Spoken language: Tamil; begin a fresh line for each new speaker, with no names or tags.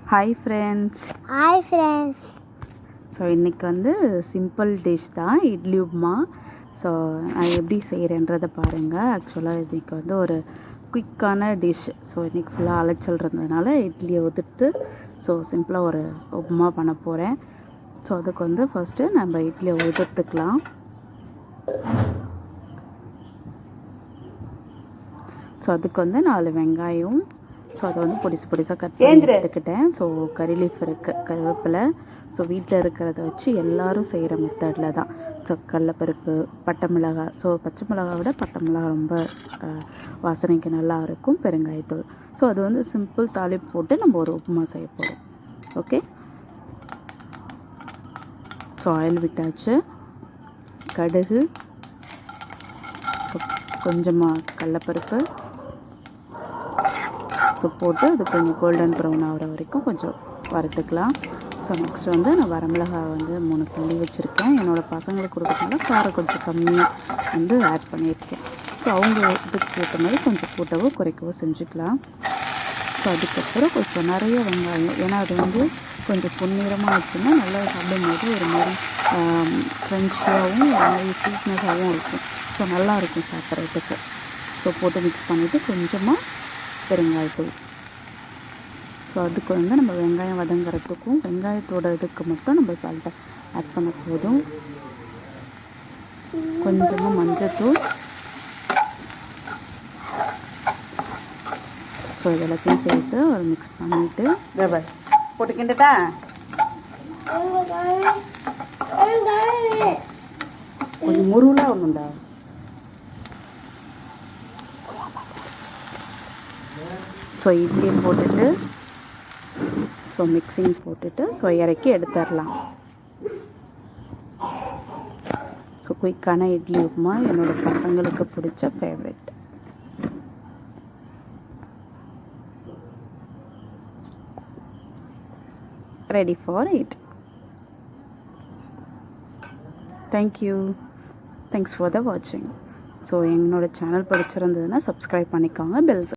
Hi friends. ஸோ இன்றைக்கி வந்து சிம்பிள் டிஷ் தான், இட்லி உப்புமா. ஸோ நான் எப்படி செய்கிறேன்றதை பாருங்கள். ஆக்சுவலாக இன்றைக்கி வந்து ஒரு குயிக்கான டிஷ். ஸோ இன்றைக்கி ஃபுல்லாக அலைச்சல் இருந்ததுனால இட்லியை உதிர்த்து ஸோ சிம்பிளாக ஒரு உப்புமா பண்ண போகிறேன். ஸோ அதுக்கு வந்து ஃபஸ்ட்டு நம்ம இட்லியை உதிர்த்துக்கலாம். ஸோ அதுக்கு வந்து 4 வெங்காயம், ஸோ அதை வந்து பொடிசாக கட் பண்ணி எடுத்துக்கிட்டேன். ஸோ கறி லீஃப் இருக்குது, கருவேப்பிலை. ஸோ வீட்டில் இருக்கிறத வச்சு எல்லோரும் செய்கிற மெத்தடில் தான். ஸோ கடலைப்பருப்பு, பட்டை மிளகாய். ஸோ பச்சை மிளகாய் விட பட்டை மிளகாய் ரொம்ப வாசனைக்கு நல்லா இருக்கும். பெருங்காயத்தூள். ஸோ அது வந்து சிம்பிள் தாளிப்பு போட்டு நம்ம ஒரு உப்புமா செய்ய போகிறோம். ஓகே. ஸோ ஆயில் விட்டாச்சு. கடுகு, கொஞ்சமாக கடலைப்பருப்பு ஸோ போட்டு அது கொஞ்சம் கோல்டன் ப்ரௌன் ஆகிற வரைக்கும் கொஞ்சம் வறுத்துக்கலாம். ஸோ நெக்ஸ்ட் வந்து நான் வரமிளகாய் வந்து 3 கிள்ளி வச்சுருக்கேன். என்னோடய பசங்களுக்கு கொடுக்கறதுனால காரம் கொஞ்சம் கம்மியாக வந்து ஆட் பண்ணியிருக்கேன். ஸோ அவங்க இதுக்கு ஏற்ற மாதிரி கொஞ்சம் கூட்டவோ குறைக்கவோ செஞ்சுக்கலாம். ஸோ அதுக்கப்புறம் கொஞ்சம் நிறைய வெங்காயம், ஏன்னா அது வந்து கொஞ்சம் பொன்னிறமாக வச்சுன்னா நல்லா சாப்பிடும்போது ஒரு மாதிரி க்ரன்ச்சியாகவும் ஒரு மாதிரி ஸ்வீட்னஸாகவும் இருக்கும். ஸோ நல்லாயிருக்கும் சாப்பிட்றதுக்கு. ஸோ போட்டு மிக்ஸ் பண்ணிவிட்டு கொஞ்சமாக பெருங்காயத்தூள். ஸோ அதுக்கு வந்து நம்ம வெங்காயம் வதங்குறதுக்கும் வெங்காயத்தோட இதுக்கு மட்டும் நம்ம சால்ட்டை ஆட் பண்ண போதும். கொஞ்சமாக மஞ்சத்தூள். ஸோ இதெல்லாத்தையும் சேர்த்து ஒரு மிக்ஸ் பண்ணிவிட்டு போட்டுக்கிட்டா கொஞ்சம் முருகலாக ஒன்றுண்டா. ஸோ இட்லியும் போட்டுட்டு ஸோ மிக்சிங் போட்டுட்டு ஸோ இறக்கி எடுத்துடலாம். ஸோ குயிக்கான இட்லி உப்புமா என்னோடய பசங்களுக்கு பிடிச்ச favourite. Ready for it. Thank you. Thanks for the வாட்சிங். ஸோ என்னோடய சேனல் பிடிச்சிருந்ததுன்னா சப்ஸ்கிரைப் பண்ணிக்கோங்க. பெல்